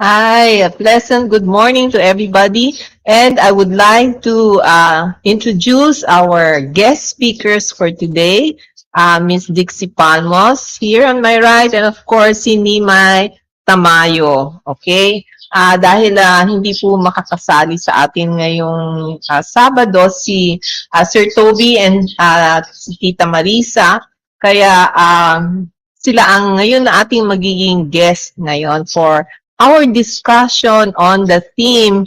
Hi, a pleasant good morning to everybody. And I would like to introduce our guest speakers for today, Miss Dixie Palmos here on my right, and of course, si Nimay Tamayo. Okay? Dahil hindi po makakasali sa atin ngayong Sabado si Sir Toby and si Tita Marisa, kaya sila ang ngayon na ating magiging guest ngayon for our discussion on the theme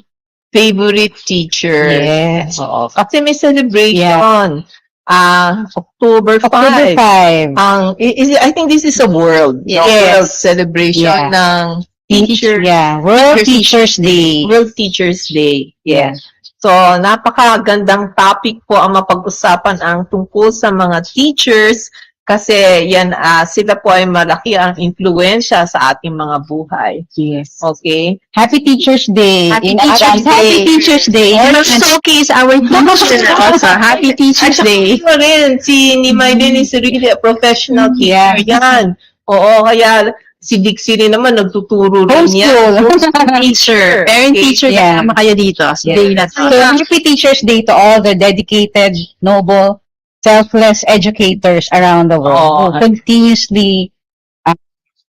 favorite teacher. Yes. Oo. Kasi may celebration. October 5. October 5. I think this is a world. Yes. World celebration Yeah. ng teacher. Yeah, World Teachers Day. World Teachers Day. Yeah. So, napakagandang topic po ang mapag-usapan ang tungkol sa mga teachers kasi yan sila po ay malaki ang impluwensya sa ating mga buhay. Yes. Okay? Happy Teachers Day. Happy Teachers Day. Happy Teachers Day. Let's showcase our teacher also. Happy Teachers Day. Ito rin, si Nimay din is really a professional teacher. Yeah. Yan. Oo, kaya si Dixie rin naman nagtuturo rin yan. Homeschool. Teacher. Parent Okay. teacher, Yeah. kasama kayo dito. Yes. Day na to. So, Happy Teachers Day to all the dedicated, noble, selfless educators around the world who continuously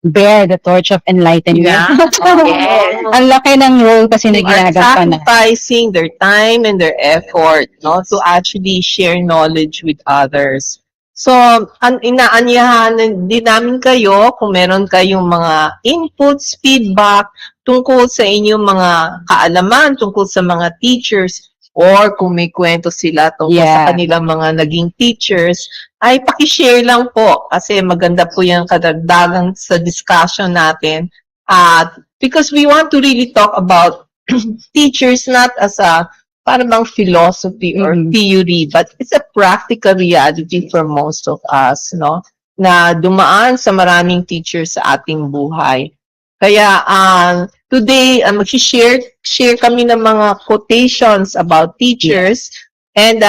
bear the torch of enlightenment. Yeah. Yes. Ang laki ng role kasi na They are ginagawa na. sacrificing their time and their effort, no, to actually share knowledge with others. So, inaanyahan din namin kayo kung meron kayong mga inputs, feedback tungkol sa inyong mga kaalaman, tungkol sa mga teachers, or kung may kwento sila tungkol sa kanilang mga naging teachers, ay pakishare lang po kasi maganda po yung kadagdagan sa discussion natin. Because we want to really talk about teachers not as a parang bang philosophy or theory, but it's a practical reality for most of us, no? Na dumaan sa maraming teachers sa ating buhay. Kaya today, mag-share kami ng mga quotations about teachers, and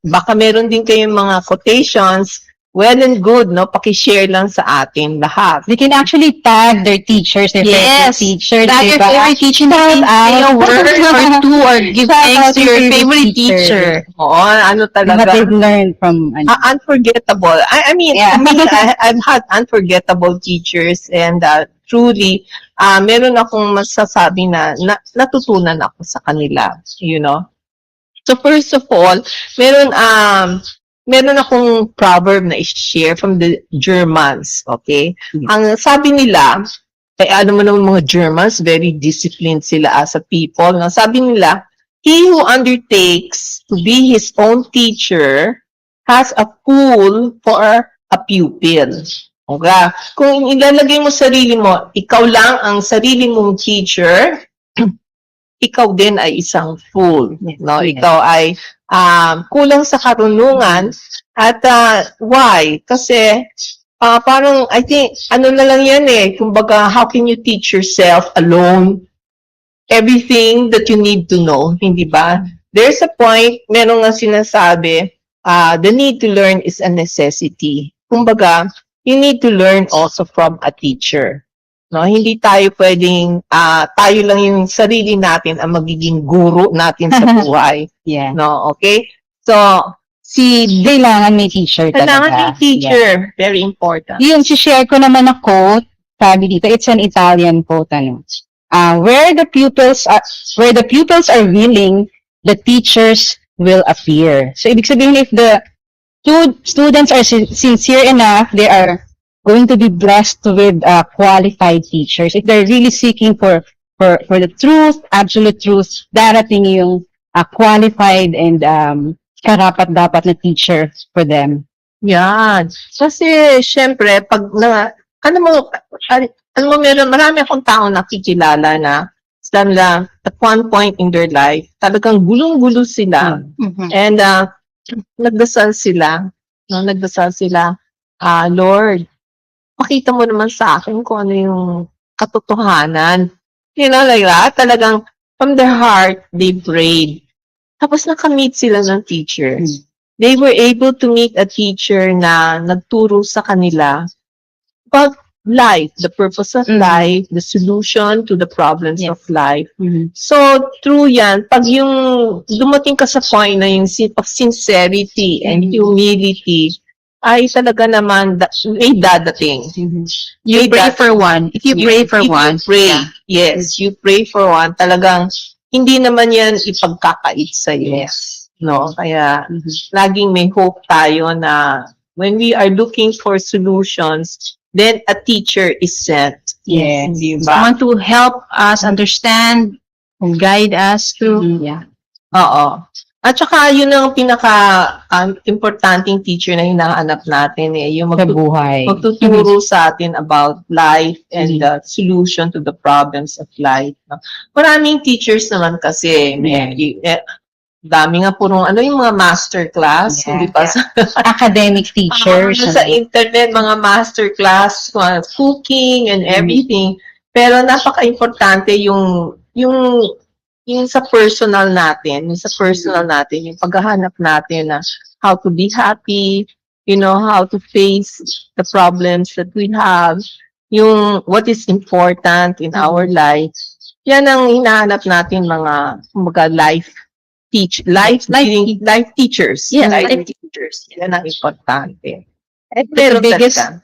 baka meron din kayong mga quotations. Well and good, no? Paki-share lang sa atin lahat. They can actually tag their teachers, their favorite teachers. Tag your favorite teacher na say a word or two or give thanks to your favorite teacher. Oo, ano What talaga. they've learned from Unforgettable. I mean, Yeah. I've had unforgettable teachers, and truly, meron akong masasabi na natutunan ako sa kanila, you know. So first of all, meron akong proverb na i-share from the Germans, okay? Ang sabi nila, alam mo naman mga Germans, very disciplined sila as a people. No? Sabi nila, he who undertakes to be his own teacher has a fool for a pupil. Okay? Kung ilalagay mo sarili mo, ikaw lang ang sarili mong teacher, ikaw din ay isang fool. No? Yes. Ikaw ay kulang sa karunungan. At why? Kasi parang, I think, ano na lang yan kumbaga, how can you teach yourself alone everything that you need to know, hindi ba? There's a point, meron nga sinasabi, the need to learn is a necessity. Kumbaga, you need to learn also from a teacher. No, hindi tayo pwedeng tayo lang yung sarili natin ang magiging guro natin sa buhay. Yeah. No, okay? So, Kailangan may teacher kailangan talaga. yung teacher. Very important. Yung share ko naman na quote, sabi dito, it's an Italian quote, where the pupils are willing, the teachers will appear. So, ibig sabihin, if the students are sincere enough, they are going to be blessed with qualified teachers. If they're really seeking for the truth, absolute truth, darating yung qualified and karapat-dapat na teacher for them. Yan. Kasi, syempre, marami akong tao nakikilala na sila at one point in their life, talagang gulong-gulo sila. And nagdasal sila. No, nagdasal sila, Lord, pakita mo naman sa akin kung ano yung katotohanan. You know, like that. Talagang from their heart, they prayed. Tapos nakamit sila ng teacher. They were able to meet a teacher na nagturo sa kanila. But life, the purpose of life, the solution to the problems Yes. of life. Mhm. So, through yan, pag yung dumating ka sa point na yung of sincerity and humility, ay talaga naman may dadating. You May pray dadating. for one. If you pray for one, You pray, yeah. yes, you pray for one, talagang hindi naman yan ipagkakait sa'yo. No? Kaya, laging may hope tayo na when we are looking for solutions, then a teacher is sent. Yes. Di ba? Someone to help us understand and guide us through. Yeah. Oo. At saka, yun ang importanting teacher na hinahanap natin yung Sa buhay. magtuturo sa atin about life and the solution to the problems of life. No? Maraming teachers naman kasi, dami nga purong, yung mga master class, Yeah. hindi pa sa Academic teachers. sa internet, mga master class, cooking and everything. Pero napaka-importante yung sa personal natin, yung paghahanap natin na how to be happy, how to face the problems that we have, yung what is important in our life. Yan ang hinahanap natin mga life teachers. Yes, life teachers. Yan ang importante. At The biggest- talaga.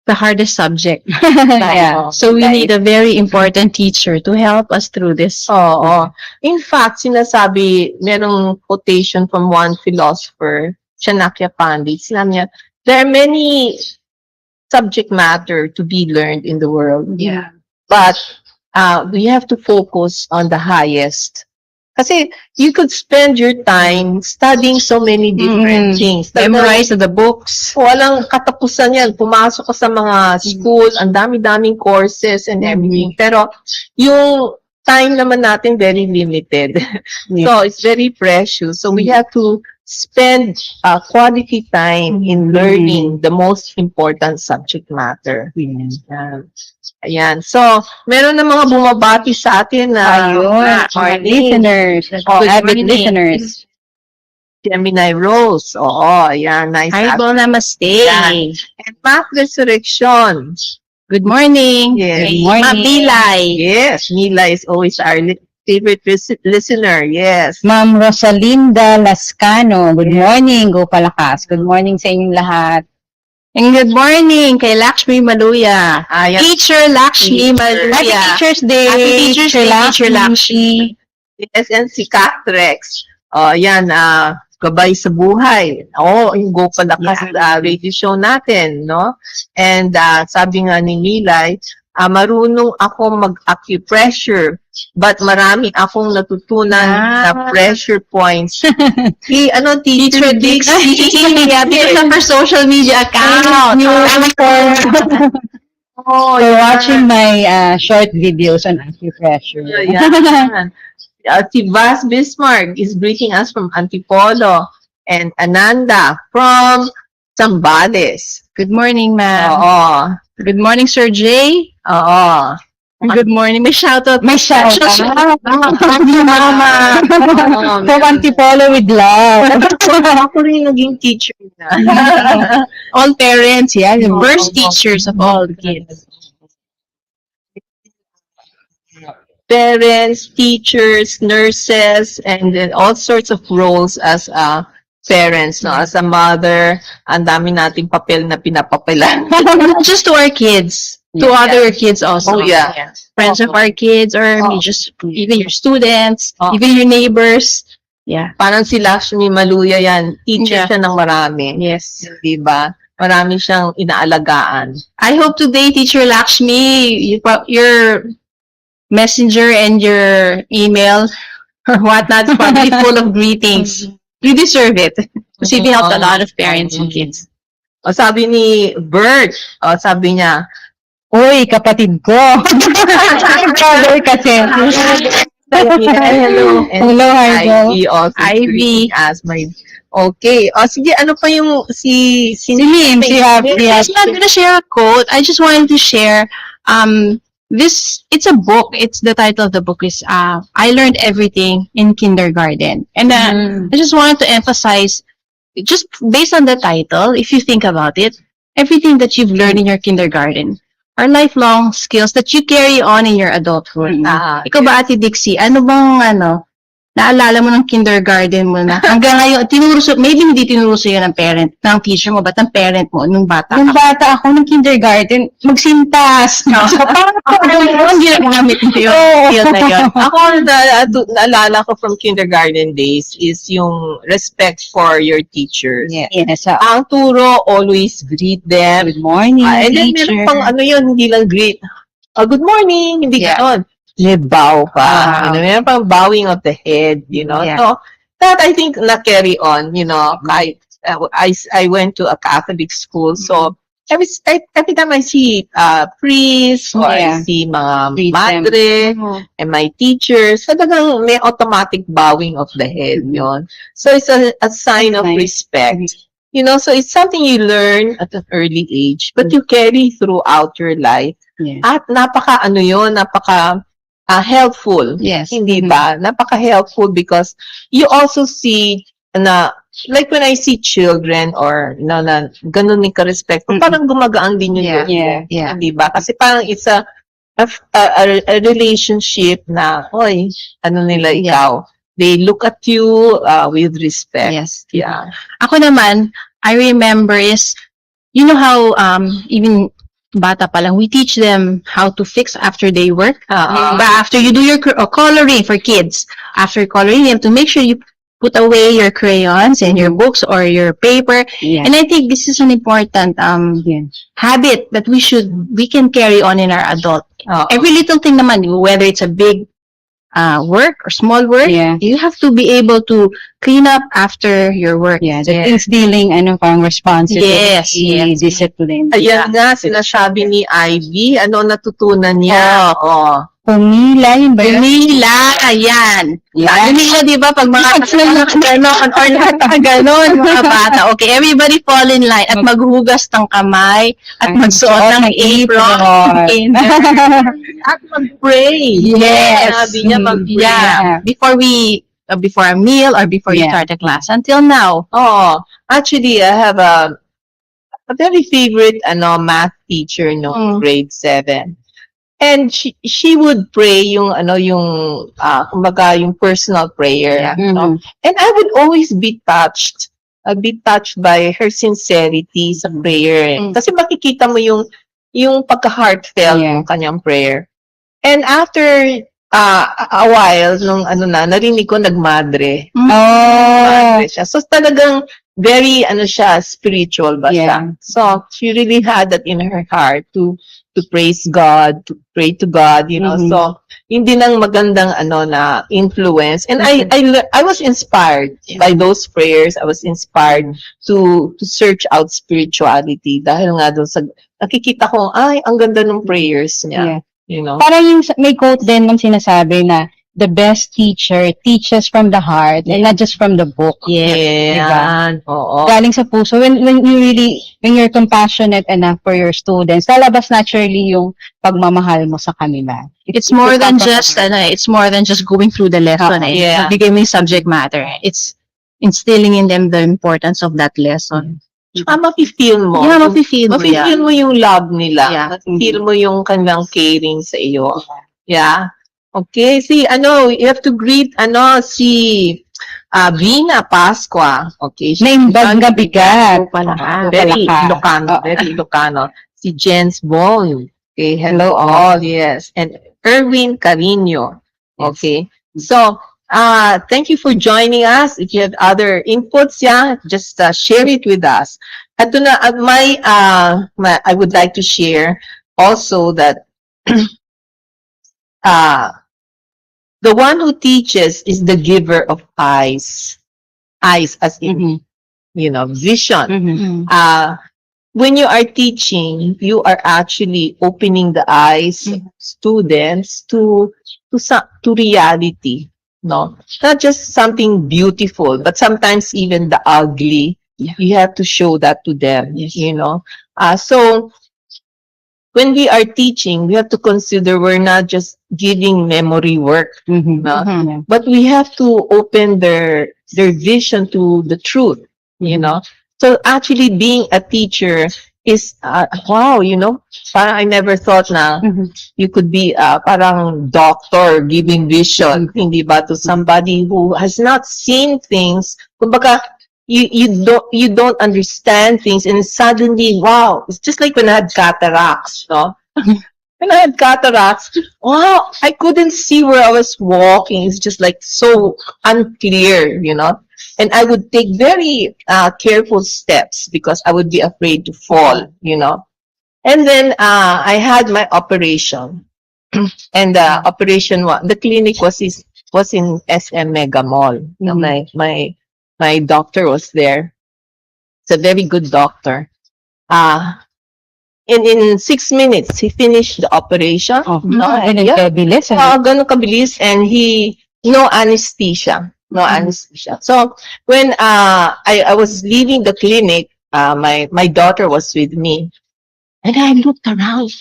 The hardest subject. Yeah. So we need a very important teacher to help us through this. Oo. In fact, merong quotation from one philosopher, Chanakya Pandit. Sinabi niya, there are many subject matter to be learned in the world. Yeah. But we have to focus on the highest. Kasi you could spend your time studying so many different things. Memorize the books. Walang katapusan yan. Pumasok ka sa mga school, ang dami-daming courses and everything. Pero yung time naman natin very limited. So it's very precious. So we have to spend quality time in learning the most important subject matter. Ayan. So, meron na mga bumabati sa atin na Ayun, listeners. Good Avid morning. listeners. Gemini Rose. Oo, ayan. Nice. Haribol namaste. Yan. And Mac Resurrection. Good morning. Yes. Good morning. Mabilay. Yes, Mila is always our favorite listener. Yes. Ma'am Rosalinda Lascano. Good morning, Go Palakas. Good morning sa inyong lahat. And good morning kay Lakshmi Maluya. Ayan. Teacher Lakshmi Teacher. Happy Maluya. Teacher's Day. Happy Teacher's Day, Teacher Lakshmi. Yes, and si Catrex. Yan, gabay sa buhay. Yung Go Palakas radio show natin, no? And sabi nga ni Milay, marunong ako mag-acupressure, but marami akong natutunan na pressure points. Teacher Dixie. Yeah, because of her social media account. Oh, For watching my short videos on acupressure. Ayan. Si Vas Bismarck is greeting us from Antipolo, and Ananda from Zambales. Good morning, ma'am. Oo. Good morning, Sir Jay. Oo. Good morning. May shoutout. May shout out. Mama. From Antipolo with love. Ako rin naging teacher na. All parents, yeah. The Oo, first oo. teachers of all the kids. Parents, teachers, nurses, and then all sorts of roles as parents, no? As a mother, ang dami nating papel na pinapapelan. Not just to our kids, to Yeah. other kids also. Oh, yeah. Friends of our kids, or Oh. just even your students, Oh. even your neighbors. Yeah. Parang si Lakshmi Maluya yan, teacher Yeah. siya ng marami. Yes. Diba? Marami siyang inaalagaan. I hope today, Teacher Lakshmi, your messenger and your email or whatnot is probably full of greetings. You deserve it. Because you helped a lot of parents and kids. O sabi ni Bert, sabi niya, Uy, kapatid ko. Brother kasi. hello. And Hello, Hargo. Ivy also Ivy. as my... Okay. O sige, ano pa yung si Lim, si Happy. I'm not gonna share a quote. I just wanted to share, it's a book. The title of the book is, I Learned Everything in Kindergarten. And I just wanted to emphasize, just based on the title, if you think about it, everything that you've learned in your kindergarten, are lifelong skills that you carry on in your adulthood. Ikaw ba, Ate Dixie, ano bang, naalala mo ng kindergarten mo na hanggang ngayon, maybe hindi tinuro sa'yo ng teacher mo, but ng parent mo, nung bata Nung ka? bata ako, ng kindergarten, magsintas. So, parang Ang ginagamit mo yung skill na yun. Ako, naalala ko from kindergarten days is yung respect for your teachers. Yes. So, Ang turo, always greet them. good morning, And then teacher. meron pang yun, hindi lang greet. Good morning, hindi Yeah. ganon. May bow pa. Wow. Meron pang bowing of the head, Yeah. So, that I think na-carry on, I went to a Catholic school, so every time I see priests or I Yeah. see mga Greet them. madre and my teachers, talagang may automatic bowing of the head, yun. So it's a sign That's of nice. respect. So it's something you learn at an early age, but you carry throughout your life. Yeah. At napaka helpful. Yes. Hindi Mhm. ba? Napaka-helpful because you also see na, like when I see children or, na ganun ni ka-respect, Mm-mm. parang gumagaan din yung Yeah. loob mo. Yeah. Hindi ba? Kasi parang it's a relationship na, oy, nila Yeah. ikaw. They look at you with respect. Yes. Yeah. Ako naman, I remember is, you know how, even bata pa lang, we teach them how to fix after they work. But after you do your coloring for kids, after coloring them, to make sure you put away your crayons and your books or your paper. Yeah. And I think this is an important Yeah. habit that we can carry on in our adult. Every little thing naman, whether it's a big work or small work, Yeah. you have to be able to clean up after your work. Yeah, that instilling parang responsibility, Yes. discipline. Ayan nga, sinasabi ni Ivy, ano natutunan niya? Pumila, yun ba yun? Pumila, ayan. Yeah. Pumila, di ba? Pag mga ganon, or lahat na ganon, mga bata. Okay, everybody fall in line at maghugas ng kamay at magsuot ng apron. At mag-pray. Yes. Sabi niya mag-pray. Yeah. Before a meal or before you Yeah. start a class. Until now. Actually, I have a very favorite math teacher no grade 7. And she would pray yung kumbaga yung personal prayer. Yeah. Mhm. And I would always be touched. I'd be touched by her sincerity sa prayer. Kasi makikita mo yung pagka-heartfelt ng kanyang prayer. And after a while, nung narinig ko nagmadre. Madre siya. So talagang very siya, spiritual ba siya. So she really had that in her heart to praise God, to pray to God, So hindi nang magandang na influence. And I was inspired by those prayers. I was inspired to search out spirituality dahil nga doon sa nakikita ko, ay, ang ganda ng prayers niya. Yeah. Parang yung may quote din nang sinasabi na the best teacher teaches from the heart and not just from the book. Diba? Oo. Galing sa puso. When you're compassionate enough for your students, lalabas naturally yung pagmamahal mo sa kanila. It's more than just going through the lesson. Yeah. Bigay mo yung subject matter. It's instilling in them the importance of that lesson. Mafe-feel mo. Yeah, mafe-feel mo. Mafe-feel mo yung love nila. Yeah. Mafe-feel mo yung kanilang caring sa iyo. Yeah. Okay, you have to greet, si Vina Pasqua. Okay. Naimbag na bigat. Very Palaka. Ilocano. Si Jens Bong. Okay, hello all. Yes. And Erwin Carino. Okay. So, thank you for joining us. If you have other inputs, just share it with us. At I would like to share also that the one who teaches is the giver of eyes. Eyes as in, vision. When you are teaching, you are actually opening the eyes of students to reality. No, not just something beautiful, but sometimes even the ugly. You have to show that to them. So when we are teaching, we have to consider we're not just giving memory work, but we have to open their vision to the truth. So actually being a teacher is, wow, parang I never thought na Mhm. you could be parang doctor giving vision, hindi ba, to somebody who has not seen things. Kumbaga, you don't understand things, and suddenly, wow, it's just like when I had cataracts, no? When I had cataracts, wow, I couldn't see where I was walking. It's just like so unclear, And I would take very careful steps because I would be. To fall. And then I had my operation. And the operation the clinic was in SM Mega Mall. My doctor was there. It's a very good doctor. In 6 minutes, he finished the operation. Oh, And ganun kabilis. ganun kabilis, and no anesthesia. No anesthesia. So, when I was leaving the clinic, my daughter was with me. And I looked around.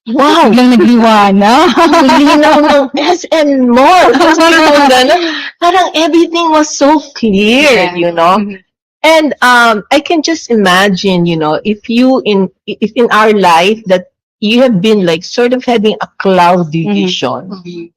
Wow! Biglang nagliwana. Ang linaw ng SM Mall. Parang everything was so clear, And I can just imagine, if in our life that you have been like sort of having a cloudy vision.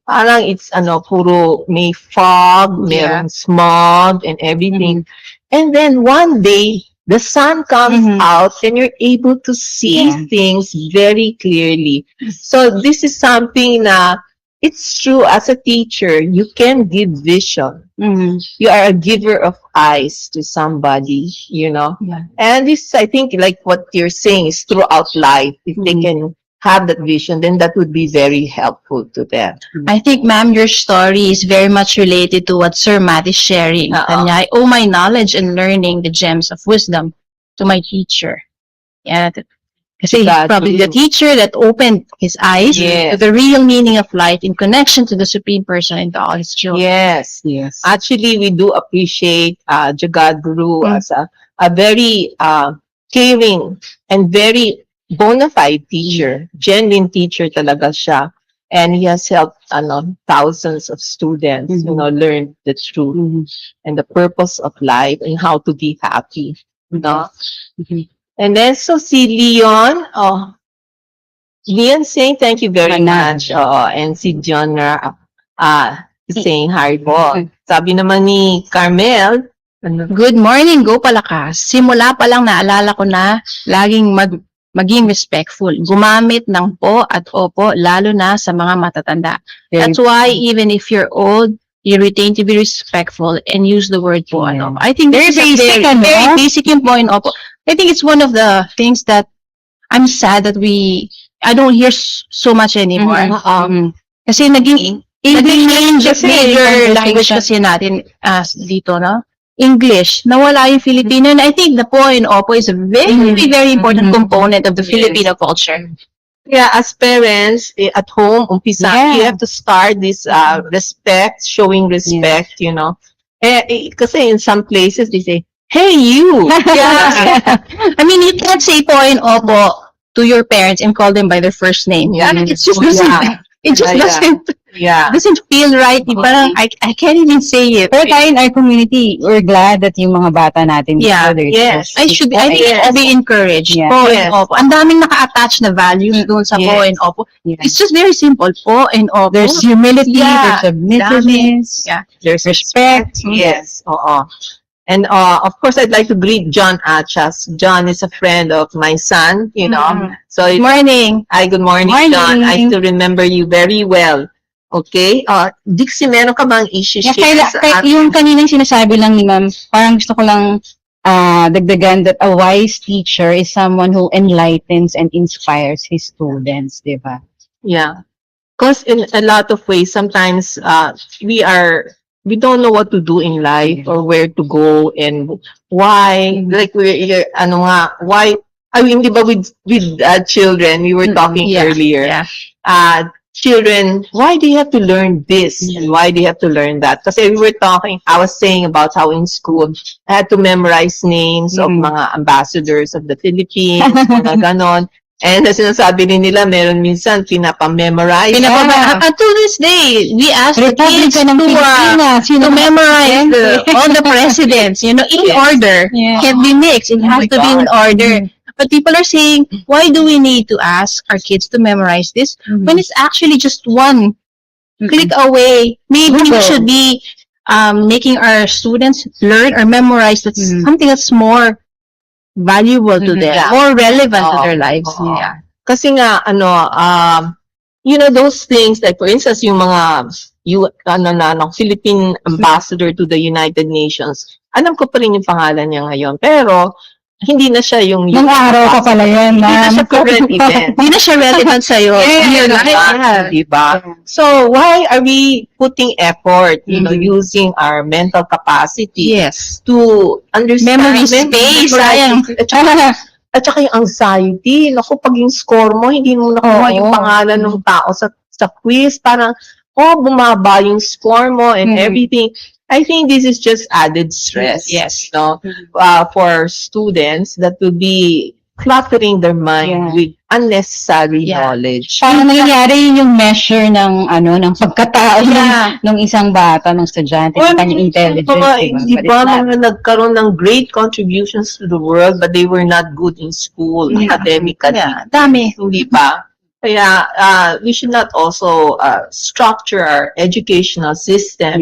Parang it's puro may fog, merong smog and everything. And then one day the sun comes out and you're able to see things very clearly. So this is something na it's true, as a teacher, you can give vision. You are a giver of eyes to somebody, Yeah. And this, I think, like what you're saying, is throughout life. If they can have that vision, then that would be very helpful to them. I think, ma'am, your story is very much related to what Sir Matt is sharing. Kanya, I owe my knowledge and learning the gems of wisdom to my teacher. Yeah. Kasi he's probably the teacher that opened his eyes to the real meaning of life in connection to the Supreme Person and to all his children. Yes. Actually, we do appreciate Jagadguru as a very caring and very bona fide teacher. Genuine teacher talaga siya. And he has helped thousands of students, learn the truth and the purpose of life and how to be happy. And then, so si Leon, Leon saying thank you very much. And si John saying hi po. Sabi naman ni Carmel, Good morning, go palakas. Simula pa lang naalala ko na laging maging respectful. Gumamit ng po at opo, lalo na sa mga matatanda. That's why even if you're old, you retain to be respectful and use the word po. I think Very this is basic, very basic yung po and opo. I think it's one of the things that I'm sad that I don't hear so much anymore. Kasi naging major language kasi natin dito, no? English. Nawala yung Filipino. And I think the po and opo is a very, very important component of the Filipino culture. Yeah, as parents at home, umpisa, you have to start this showing respect, kasi in some places they say, hey, you! Yeah. I mean, you can't say po and opo to your parents and call them by their first name. It just doesn't feel right. Parang, I can't even say it. Pero tayo in our community, we're glad that yung mga bata natin. Yeah, yes. I think it should be encouraged. Yeah. Po and opo. Ang daming naka-attach na values doon sa po and opo. It's just very simple. Po and opo. There's humility, Yeah. there's submissiveness, Yeah. There's respect. Yes, oo. And of course, I'd like to greet John Achas. John is a friend of my son, So, Good morning. hi, good morning, Morning. John. I still remember you very well. Okay? Dixie, meron ka bang issue-share Yung kaninang sinasabi lang ni ma'am, parang gusto ko lang dagdagan that a wise teacher is someone who enlightens and inspires his students, di ba? Yeah. Because in a lot of ways, sometimes we don't know what to do in life or where to go and why. Like why? I mean, di ba with children, we were talking earlier. Yeah. Children, why do you have to learn this? And why do you have to learn that? Kasi we were talking, I was saying about how in school, I had to memorize names of mga ambassadors of the Philippines, mga ganon. And sinasabi din nila, meron minsan pinapamemorize. Until this day, we ask the kids Republika ng Pilipinas, to memorize all the presidents, in order. Yeah. Can't be mixed. It has to be in order. But people are saying, why do we need to ask our kids to memorize this when it's actually just one click away? Maybe we Google. should be making our students learn or memorize that's Mhm. something that's more valuable to Mhm. them, Yeah. more relevant to Oo. their lives. Oo. Yeah. Kasi nga, those things, like for instance, yung mga, Philippine ambassador to the United Nations, alam ko pa rin yung pangalan niya ngayon, pero hindi na siya yung Nung araw pa pala yan, Hindi na ma'am. siya current event. Hindi na siya relevant sa'yo. Yeah, in your life. yeah. Diba? So, why are we putting effort, using our mental capacity Yes. to understand Memory space, sayang. At saka yung anxiety. Naku, pag yung score mo, hindi mo nakuha Oo. yung pangalan ng tao sa quiz. Parang, bumaba yung score mo and everything. I think this is just added stress. Yes. For students that will be cluttering their mind with unnecessary knowledge. Parang nangyayari yun yung measure ng pagkatao Yeah. ng isang bata, ng estudyante, ng kanyang intelligence. Di ba, mga nagkaroon ng great contributions to the world but they were not good in school, academically. Yeah. Dami. Hindi ba? Kaya, we should not also structure our educational system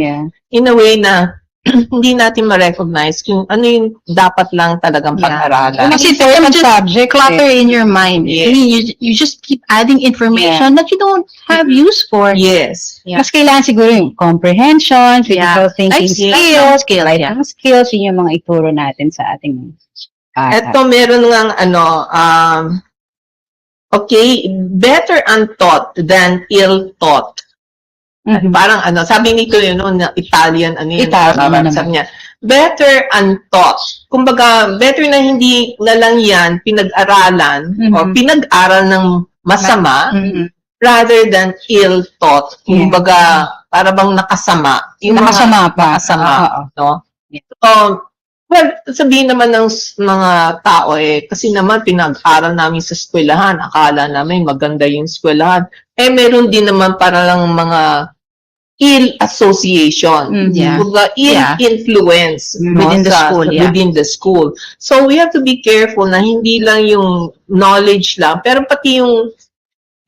in a way na hindi natin ma-recognize kung ano yung dapat lang talagang pag-aralan. Kasi Certain just subject, clutter in your mind. Yes. I mean, you just keep adding information that you don't have use for. Yes. Yeah. Mas kailangan siguro yung comprehension, critical thinking Life skills, writing skills, yun yung mga ituro natin sa ating bata. Ito, meron ngang better untaught than ill-taught. Parang sabi nito yun, Italian, Italian sabi niya, better untaught. Kumbaga, better na hindi na lang yan pinag-aralan o pinag-aral ng masama rather than ill-taught. Kumbaga, para bang nakasama. Yung Nakasama pa. Nakasama, Oo. no? Well, sabihin naman ng mga tao kasi naman pinag-aral namin sa eskwelahan, akala namin maganda yung eskwelahan. Meron din naman para lang mga ill association, ill influence Within the school, within the school. So we have to be careful na hindi lang yung knowledge lang, pero pati yung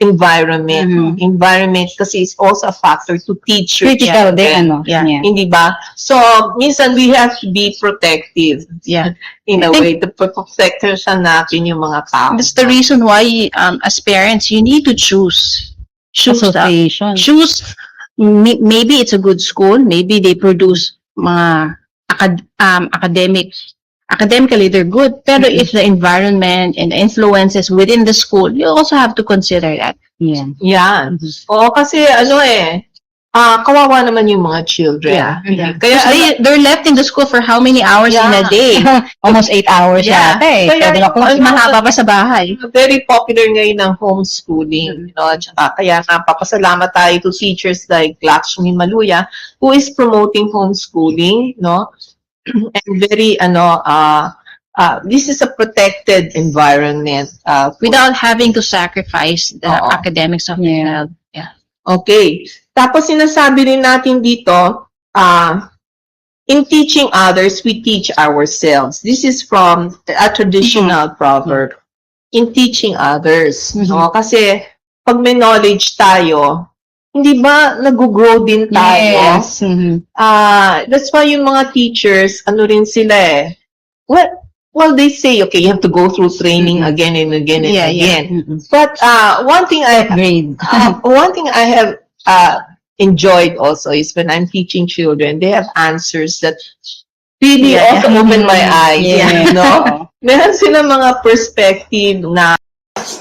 environment. Environment kasi is also a factor to teachers. Critical din, Hindi ba? So, minsan we have to be protective. In a way, to protect natin yung mga tao. That's the reason why, as parents, you need to choose. Association. Choose, maybe it's a good school, maybe they produce mga academically they're good, pero if the environment and the influences within the school, you also have to consider that. Yan. Oo, kasi kawawa naman yung mga children. Kaya they're left in the school for how many hours in a day? Almost 8 hours yata eh. Kaya, Mas mahaba pa sa bahay. Very popular ngayon ng homeschooling. Tsaka, kaya napapasalamat tayo to teachers like Lakshmi Maluya who is promoting homeschooling, no? And very, this is a protected environment. Without having to sacrifice the academics of the child. Okay. Tapos sinasabi rin natin dito, in teaching others, we teach ourselves. This is from a traditional proverb. In teaching others. No? Kasi pag may knowledge tayo, hindi ba nag-grow din tayo? Yes. That's why yung mga teachers, rin sila Well, they say, okay, you have to go through training again and again and again. But one thing I have enjoyed also is when I'm teaching children, they have answers that really also open my eyes. No? Meron sila mga perspective na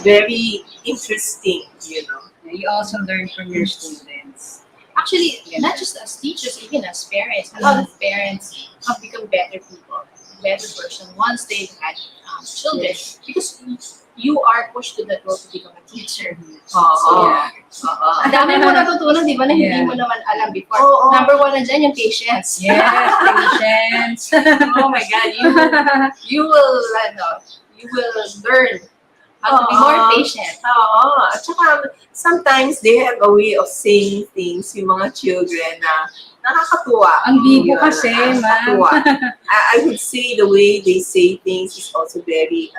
very interesting, You also learn from your students. Actually, not just as teachers, even as parents. A lot of parents have become better people, better person once they've had children. Because you are pushed to that role to become a teacher. Ang dami mo natutunan, di ba, na hindi mo naman alam before. Number one na dyan, yung patience. Yes, patience. Oh my God, you will learn how to be more patient. At saka, sometimes they have a way of saying things, yung mga children na, nakakatuwa. Ang bibo Yun, kasi, ma'am. nakakatuwa. I would say the way they say things is also very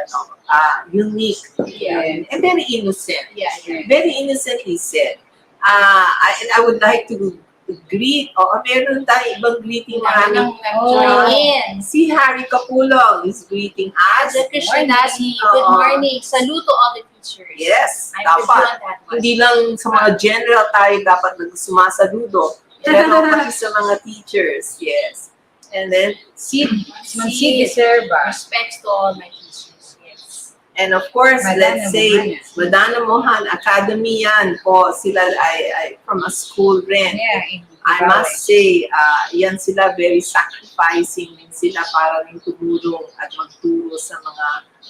unique. Yes. And very innocent. Yeah, yeah. Very innocently said. And I would like to greet, meron tayong ibang greeting Marami marami. nang nag-join in. Si Harry Capulong is greeting us. As a Krishnadasi, good Oo. morning. Salute to all the teachers. Yes, I'm with you dapat. on that one. Hindi lang sa mga general tayo dapat sumasaludo. Pero pati sa mga teachers, yes. And then, Ma'am Sid Serva. Respects to all my teachers. Yes. and of course, Madana let's say, Madana Mohan Academy yan po. Sila ay from a school rin. Yeah. I must say, yan sila very sacrificing din sila para rin tumulong at magturo sa mga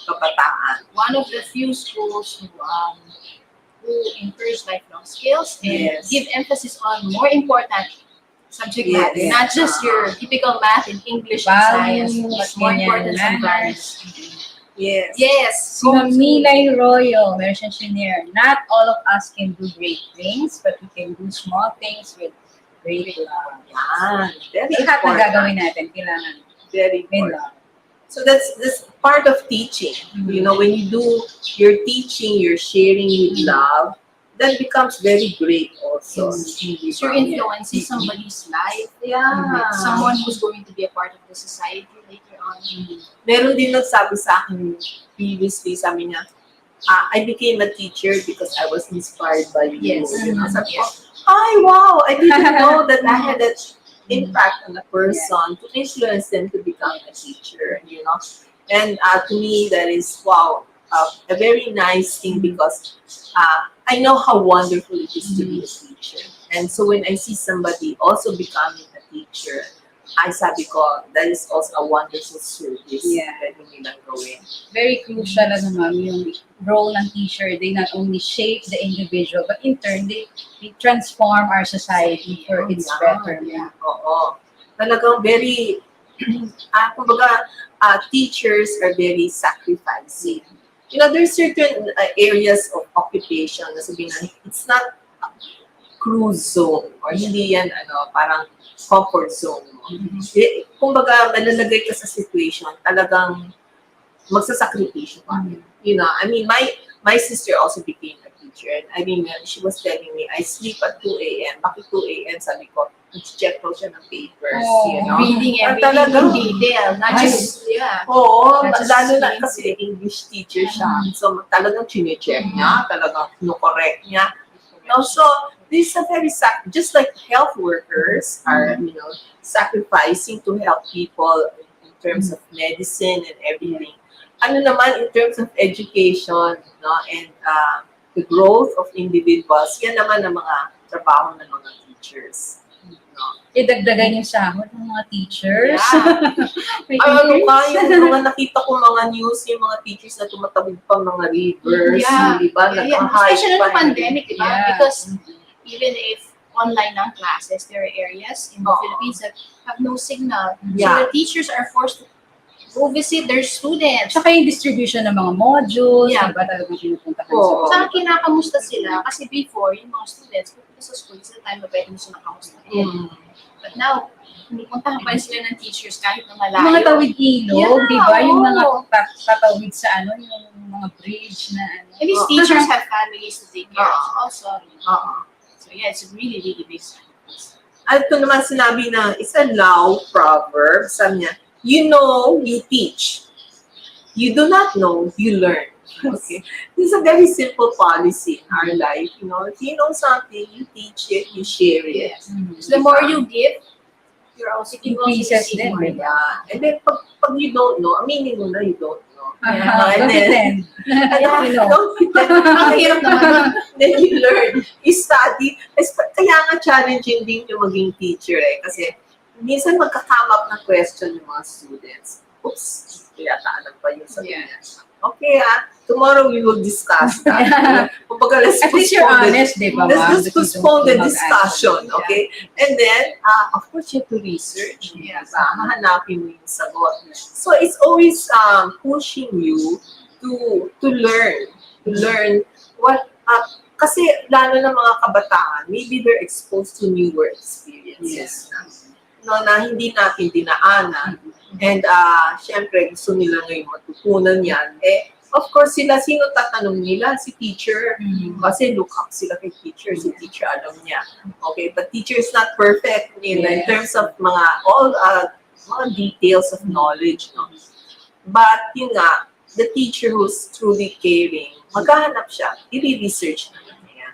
kabataan. One of the few schools who encourage lifelong skills and Yes. give emphasis on more important subject Yes. matter, not just your typical math and English and science, but more important sometimes. Yes. Yes. Si Ma'am Milay Royo, meron siyang senior. Not all of us can do great things, but we can do small things with great love. Yan. Very Lahat na important. gagawin natin, kailangan Very may important. love. So that's part of teaching. You know, when you do your teaching, you're sharing with love, that becomes very great also. Yes. You're influencing somebody's life. Yeah. Someone who's going to be a part of the society later on. Meron din nagsabi sa akin previously, sabi niya, I became a teacher because I was inspired by you. Yes. You know, sabi ko, Yes. ay, wow, I didn't know that I had that impact on a person to influence them to become a teacher, you know. And to me, that is, wow, a very nice thing because I know how wonderful it is to be a teacher. And so when I see somebody also becoming a teacher, ay sabi ko, that is also a wonderful service Yeah. that nilang gawin. Very crucial, ma'am, yung role ng teacher. They not only shape the individual, but in turn, they transform our society for its betterment. Oo. Talagang very, kumbaga, teachers are very sacrificing. You know, there's certain areas of occupation na sabihin na, it's not a cruise zone or hindi yan, parang comfort zone mo. Kumbaga, malalagay ka sa situation, talagang magsasakripisyo ka. You know, I mean, my sister also became a teacher. And I mean, she was telling me, I sleep at 2 a.m. Bakit 2 a.m.? Sabi ko, nag-check ko siya ng papers, you know. Reading At everything talagang- in detail, not just, yeah. Oo, That's lalo na amazing. kasi English teacher siya. So talagang chine-check niya, talagang no-correct niya. No, so this is a very just like health workers are, you know, sacrificing to help people in terms of medicine and everything. Ano naman in terms of education, no, and the growth of individuals, yan naman ang mga trabaho ng mga teachers. Idagdagan yung sahod ng mga teachers. May Ano increase. ka, yung mga nakita ko mga news, yung mga teachers na tumatawid pa mga rivers, Yeah. di ba? Yeah, Nag-hike especially pa. in the pandemic, di ba? Yeah. Because even if online ang classes, there are areas in the Oo. Philippines that have no signal. Yeah. So the teachers are forced to go visit their students. Tsaka yung distribution ng mga modules, Yeah. diba talagang pinupuntahan Oo. sa Saka kinakamusta sila kasi before, yung mga students, pupunta sa school, sa time na pwede mo sila kamustahin. Mm. But now, pinipuntahan pa rin sila ng teachers kahit na Yung malayo. mga tawid ilog, Yeah, di ba? Yung oo. mga tatawid sa yung mga bridge na And these teachers have families to take care of also. Oo. So yeah, it's a really, really big sacrifice. At ito naman sinabi na, it's a Lao proverb, sabi niya, you know, you teach. You do not know, you learn. Okay. This is a very simple policy in our life. You know, if you know something, you teach it, you share it. Yes. So the more you give, you're also Increases receive din, more. di ba? Yeah. And then, pag you don't know, aminin mo na you don't know. Don't And then, pretend. You know. don't pretend. Ang hirap naman. Then you learn, you study. Kaya nga challenging din yung maging teacher eh. Kasi minsan magka-come up ng question yung mga students. Oops, kaya alam pa yung sabi niya. Okay tomorrow we will discuss that. Kumbaga, let's At least you're postpone the- honest, di ba, ma'am? Let's That you postpone don't the mag-answer. discussion, okay? And then, of course, you have to research. Yes. Hahanapin mo yung sagot. So, it's always pushing you to learn what Kasi lalo na mga kabataan, maybe they're exposed to newer experiences na hindi natin dinaanan. And syempre, gusto nila ngayon matutunan yan. Eh, of course, sino tatanong nila? Si teacher. Kasi look up sila kay teacher. Si teacher alam niya. Okay, but teacher is not perfect in terms of mga details of knowledge. No? But yun nga, the teacher who's truly caring, maghahanap siya, i-research na niya.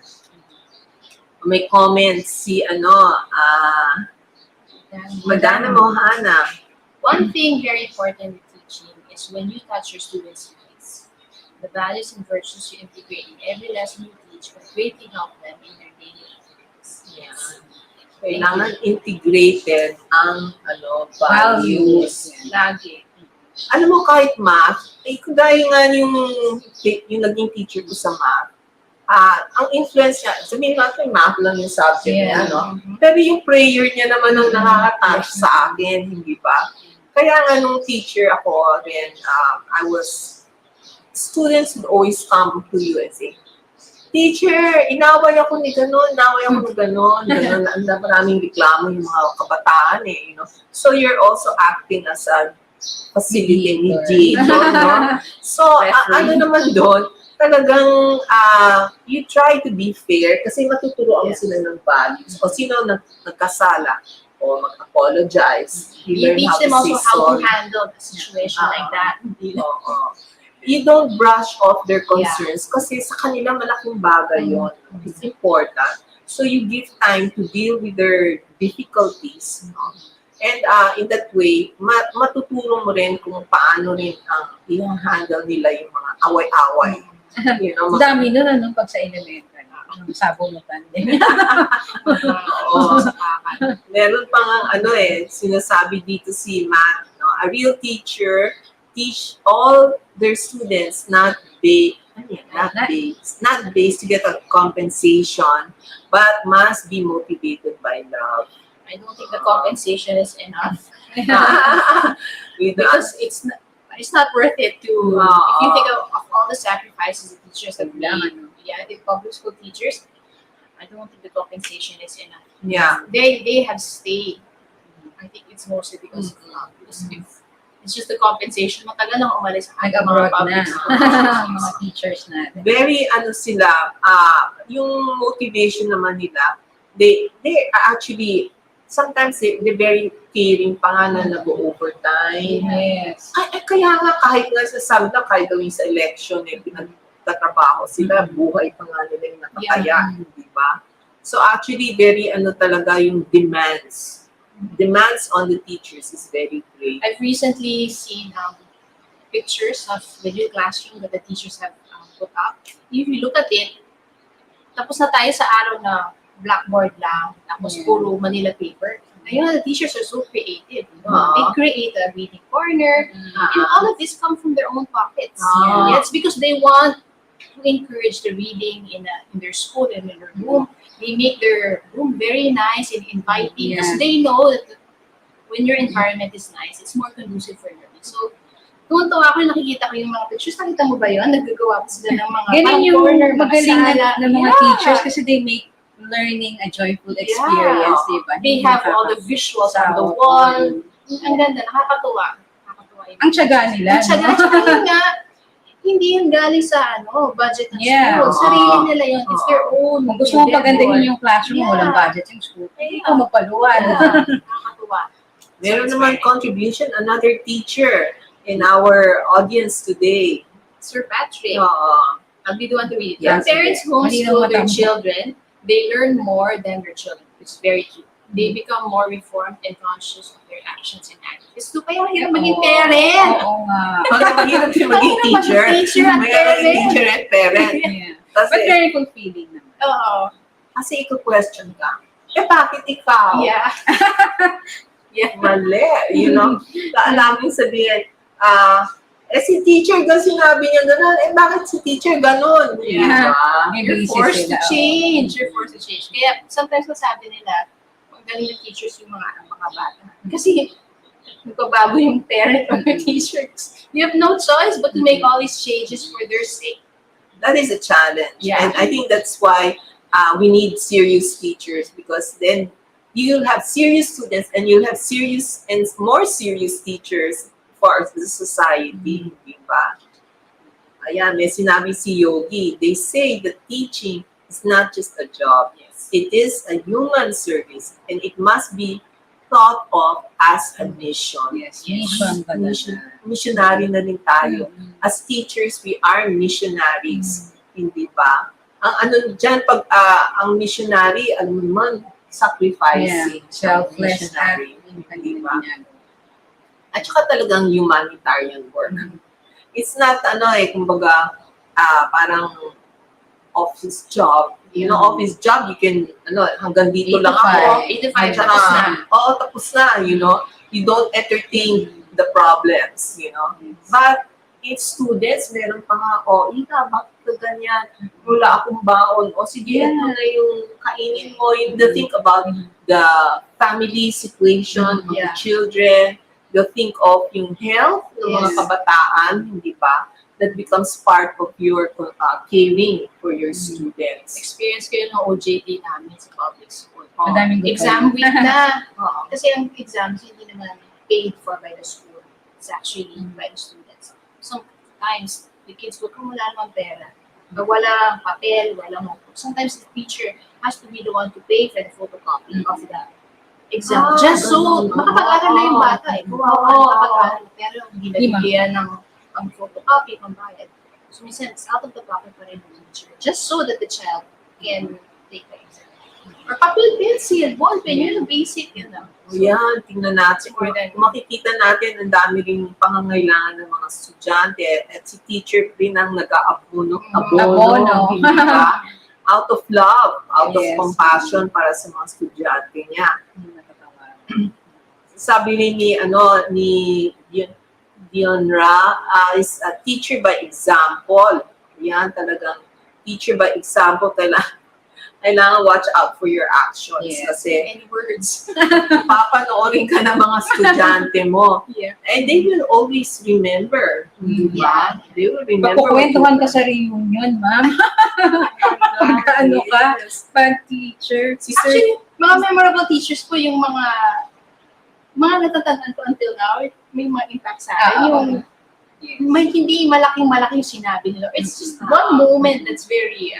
May comments si Madana Mohana. One thing very important in teaching is when you touch your students' lives, the values and virtues you integrate in every lesson you teach will greatly help them in their daily lives. Yan. Kailangan integrated ang values. Lagi. Alam mo, kahit math, kung dahil nga yung naging teacher ko sa math, ang influence niya, sabihin natin, math lang yung subject niya, no? Pero yung prayer niya naman ang nakaka-touch sa akin, hindi ba? Kaya nga nung teacher ako, then students would always come to you and say, teacher, inaway ako ni ganon, ang maraming reklamo yung mga kabataan you know. So you're also acting as a facilitator, no? So, ano naman doon, talagang you try to be fair kasi matuturoan sila ng values. O sino nagkasala o mag-apologize. You teach them also how to sorry. handle the situation like that. You don't brush off their concerns kasi sa kanila malaking bagay yun. It's important. So you give time to deal with their difficulties. No? And in that way, matuturo mo rin kung paano rin ang i-handle nila yung mga away-away. You know, Dami nun, pag sa elementary. Sabunutan din. Oo. Meron pang sinasabi dito si Matt, no? A real teacher teach all their students not based to get a compensation, but must be motivated by love. I don't think the compensation is enough. Because Because it's not worth it to, if you think of all the sacrifices the teachers have made, the public school teachers, I don't think the compensation is enough. yeah, They have stayed. I think it's mostly because it's just the compensation. Matagal nang umalis ang mga Nag-abroad public na. school. Mga teachers natin. very sila, yung motivation naman nila, they are actually, sometimes they're very caring pa nga na nag-overtime. Yes. Kaya nga kahit nga sa Samda, kahit gawin sa election, pinagtatrabaho sila, buhay pa nga nila yung nakakaya, di ba? So actually, very talaga yung demands on the teachers is very great. I've recently seen pictures of the new classroom that the teachers have put up. If you look at it, tapos na tayo sa araw na blackboard lang, tapos puro Manila paper. Ayun, the teachers are so creative. They create a reading corner, and all of this come from their own pockets. It's because they want to encourage the reading in their school and in their room. They make their room very nice and inviting because they know that when your environment is nice, it's more conducive for learning. So, tuwan-tuwa ako yung nakikita ko yung mga pictures. Nakita mo ba yun? Naggagawa pa sila ng mga Ganun yung corner, mga magaling sala. ng mga teachers kasi they make learning a joyful experience, diba? They have all the visuals on the wall. Ang ganda, nakakatuwa. Nakakatuwa yun. Ang tiyaga nila, Ang tiyaga, no? tsaka yun nga, hindi yun galing sa budget ng school. Yeah. Sarili nila yun. It's their own. Kung gusto mo pagandahin yung classroom, walang budget yung school. Hindi ka magpaluan. Nakakatuwa. Meron naman contribution, another teacher in our audience today. Sir Patrick, Oo. I'll be the one to read it. Yes, When parents Malinaw homeschool their matanda. children, they learn more than their children. It's very true. They become more informed and conscious of their actions and attitudes. So, kaya hirap maging parent. Oo nga. Mahirap siya maging teacher. Teacher at Mahirap maging parent. teacher at parent. Yeah. But Kasi, very fulfilling naman. Oo. kasi iko-question ka, bakit ikaw? Yeah. Mali, you know? Alam sabihin, si teacher daw sinabi niya gano'n, bakit si teacher gano'n? Yeah. Diba? May You're basis forced to sila, oo. change. You're forced to change. Kaya sometimes masabi nila, ang galing ng teachers yung mga bata. Kasi nagbabago yung parent or the teachers. You have no choice but to make all these changes for their sake. that is a challenge. Yeah. And I think that's why we need serious teachers, because then you'll have serious students and you'll have serious and more serious teachers for the society, di ba? Ayan, may sinabi si Yogi. They say that teaching is not just a job. Yes. It is a human service and it must be thought of as a mission. Yes, mission ba Missionary na din tayo. As teachers, we are missionaries. Hindi ba? Ang ano dyan, pag ang missionary, alam mo naman, sacrificing. Selfless Missionary. act yung kanina niya. At saka talagang humanitarian work. It's not, kumbaga, parang office job. You know, office job, you can, hanggang dito lang ako. 8 to 5, At saka, tapos na. oo, tapos na, you know. You don't entertain the problems, you know. But, if students, meron pa nga, Ina, bakit ka ganyan? Wala akong baon. Sige, ito na yung kainin mo. You to think about the family situation of the children. You think of yung health ng mga Yes. kabataan, hindi ba? That becomes part of your caring for your students. Experience ko yun ng OJT namin sa public school. Madaming Exam week na. Oo. Kasi ang exams hindi naman paid for by the school. It's actually by the students. Sometimes, the kids will come, wala namang pera. Wala papel, wala notebook. Sometimes the teacher has to be the one to pay for the photocopy of the exam. Just so, makapag-aral na yung bata eh. Kawawa na makapag-aral. Pero hindi nabigyan ng ang photocopy, pambayad. So, minsan, it's out of the pocket pa rin ng teacher. Just so that the child can take the exam. Or papel, pencil, ball pen, yun yung basic, yun lang. Yan, tingnan natin. More than- Makikita natin ang dami ring pangangailangan ng mga estudyante at si teacher din ang nag-aabono. Abono. Hindi ba? Out of love, out of Yes. compassion para sa mga estudyante niya. Sabi ni Dionra, is a teacher by example. Yan, talagang teacher by example. Kailangan watch out for your actions. Yes. Kasi Any words? papanoorin ka ng mga estudyante mo. Yeah. And they will always remember. Di ba? They will remember. Pagkukwentuhan ka sa reunion, ma'am. Ano ka? Pag-teacher. Si Sir. Actually, mga memorable teachers po yung mga natatandaan ko until now, may mga impact sa akin. Yung may hindi malaking sinabi nila. It's just one moment that's very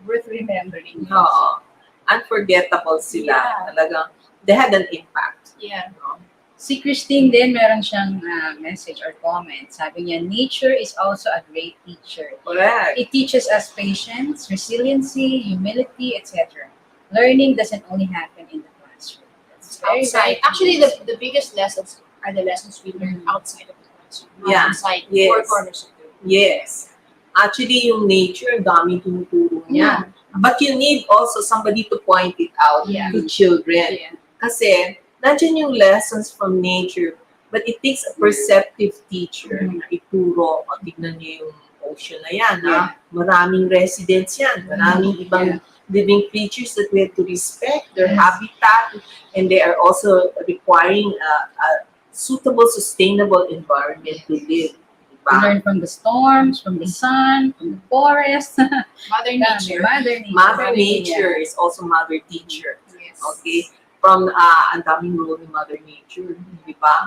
worth remembering. Oo. Unforgettable sila. Yeah. Talagang, they had an impact. Yeah. No? Si Christine din, meron siyang message or comment. Sabi niya, nature is also a great teacher. Correct. It teaches us patience, resiliency, humility, etc. Learning doesn't only happen in the classroom. That's very, Outside. very Actually, nice. the biggest lessons are the lessons we learn outside of the classroom. Not Yeah. inside Yes. four corners of the room. Yes. Actually, yung nature, ang daming tinuturo niya. But you need also somebody to point it out Yeah. to children. Yeah. Kasi, nandiyan yung lessons from nature, but it takes a perceptive teacher na ituro. O, tignan niyo yung ocean na yan, ha? Maraming residents yan. Maraming ibang living creatures that we have to respect their habitat, and they are also requiring a suitable, sustainable environment to live. We learn from the storms, from the sun, from the forest. Mother Nature. Mother Nature. Mother Nature is also Mother Teacher. Yes. Okay? From, ang daming role ni Mother Nature, di ba?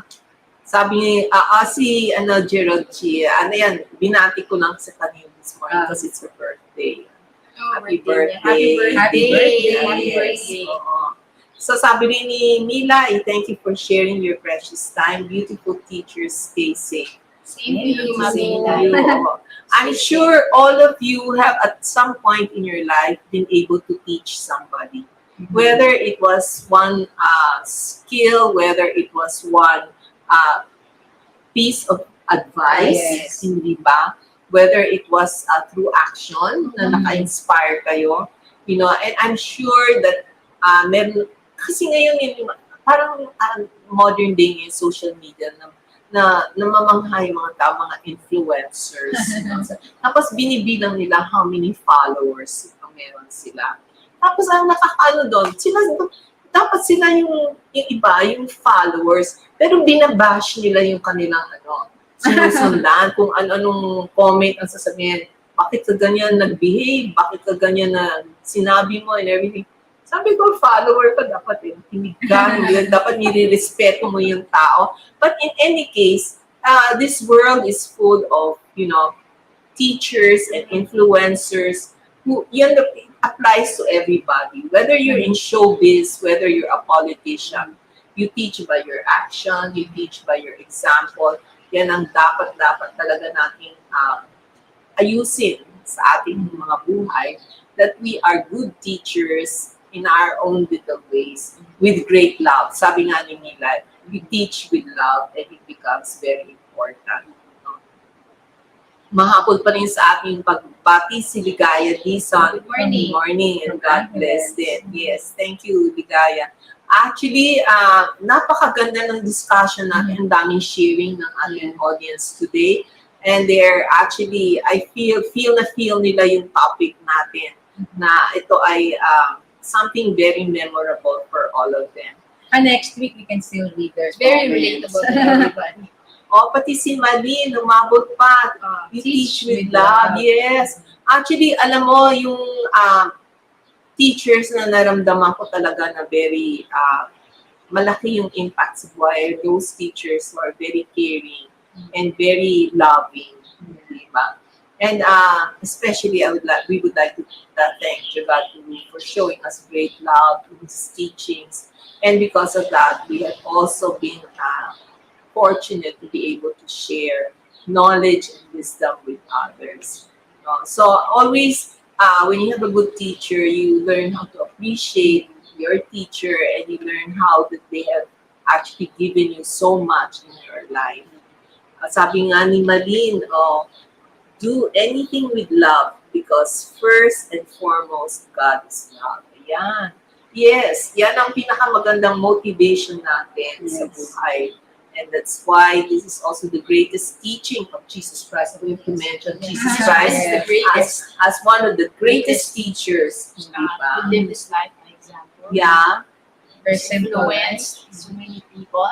Sabi ni, Gerald Chia, yan, binati ko lang sa kanya this morning because it's her birthday. Oh, Happy birthday. birthday. Happy birthday. Happy Yes. birthday. Oo. So sabi rin ni Mila, thank you for sharing your precious time. Beautiful teachers, stay safe. Same to you, Mami. Same to you. Oo. I'm sure all of you have at some point in your life been able to teach somebody. Whether it was one skill, whether it was one piece of advice, Yes. hindi ba? Whether it was through action na naka-inspire kayo, you know, and I'm sure that meron, kasi ngayon yung parang modern day ngayon, social media na namamangha yung mga tao, mga influencers. You know? Tapos binibilang nila how many followers meron sila. Tapos ang nakakaano doon, dapat sila yung iba, yung followers, pero binabash nila yung kanilang sinusundan, kung ano-anong comment ang sasabihin. Bakit ka ganyan nag-behave? Bakit ka ganyan na sinabi mo and everything? Sabi ko, follower ka dapat tinig ka, hindi dapat nire-respeto mo yung tao. But in any case, this world is full of, teachers and influencers who, applies to everybody. Whether you're in showbiz, whether you're a politician, you teach by your action, you teach by your example. Yan ang dapat talaga nating ayusin sa ating mga buhay, that we are good teachers in our own little ways with great love. Sabi nga ni Mila, we teach with love and it becomes very important. No? Mahapon pa rin sa ating pagbati si Ligaya Dizon. Good morning. Good morning and God bless din. Yes, thank you, Ligaya. Actually, napakaganda ng discussion natin. Ang daming sharing ng ating audience today. And they're actually, I feel nila yung topic natin na ito ay something very memorable for all of them. And next week, we can still read their Very comments. relatable to everybody. O, pati si Malin, umabot pa. You teach with love. Yes. Actually, alam mo, yung teachers na naramdaman ko talaga na very malaki yung impact sa buhay. Those teachers who are very caring and very loving. Diba? And especially, we would like to thank Jagatu for showing us great love in his teachings. And because of that, we have also been fortunate to be able to share knowledge and wisdom with others. So always, when you have a good teacher, you learn how to appreciate your teacher and you learn how that they have actually given you so much in your life. Sabi nga ni Malin, do anything with love because first and foremost, God is love. Yan. Yes, yan ang pinakamagandang motivation natin sa buhay. And that's why this is also the greatest teaching of Jesus Christ. I'm going to mention Jesus Christ The greatest. as one of the greatest teachers. Diba? To live this life, for example. Yeah, Very simple, right? Influence so many people.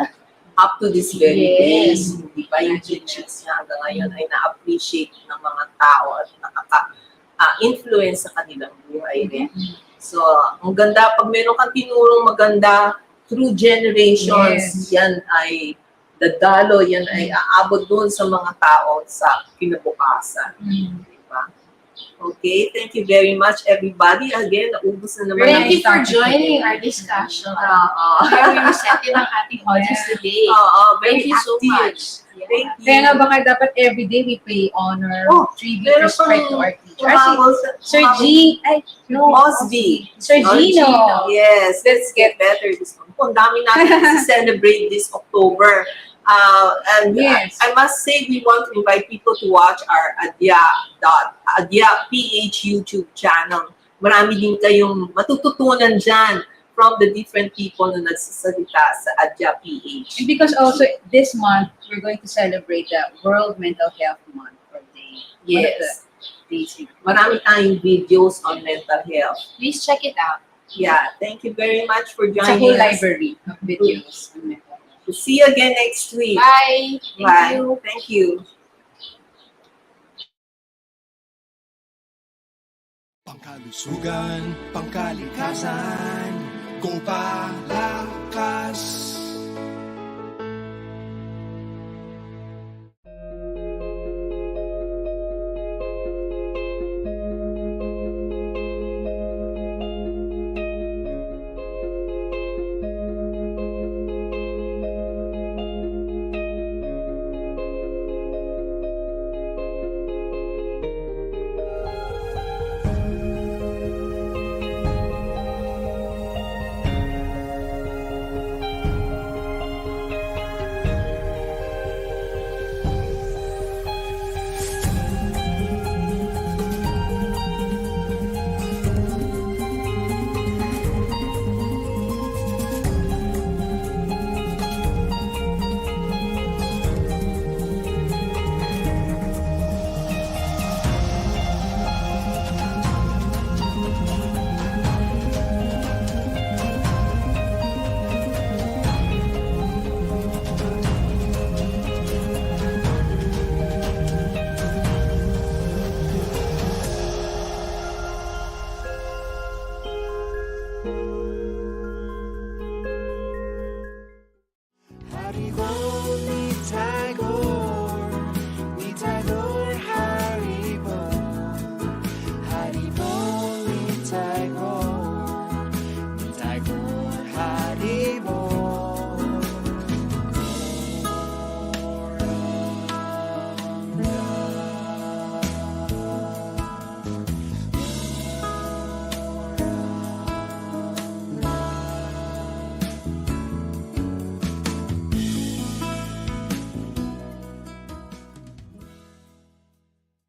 up to this very day. Yes. Diba yung teachings niya hanggang ngayon ay na-appreciate ng mga tao at nakaka-influence sa kanilang buhay rin. So, ang ganda, pag meron kang tinurong maganda through generations, yan ay dadalo, yan ay aabot doon sa mga tao sa kinabukasan. Diba? Okay, thank you very much everybody. Again, naubos na naman. Thank you for Thank you. joining our discussion. Oo. Very receptive ang ating audience today. Very Thank you so active. much. Thank you. Kaya nga baka dapat everyday we pay honor, tribute, meron respect to pang our teachers. Sir G, Osby. Sir Gino. Yes, let's get better this month. Ang dami natin to celebrate this October. And Yes. I must say, we want to invite people to watch our Adya PH YouTube channel. Marami din kayong matututunan dyan from the different people na nagsasalita sa Adya PH. And because also this month, we're going to celebrate the World Mental Health Month for the Yes. days. Marami tayong videos on mental health. Please check it out. Yeah, thank you very much for It's a joining whole us. library of videos on mental health. We'll see you again next week. Bye. Thank Bye. you. Thank you. Pangkalusugan, pangkalikasan, go Palakas!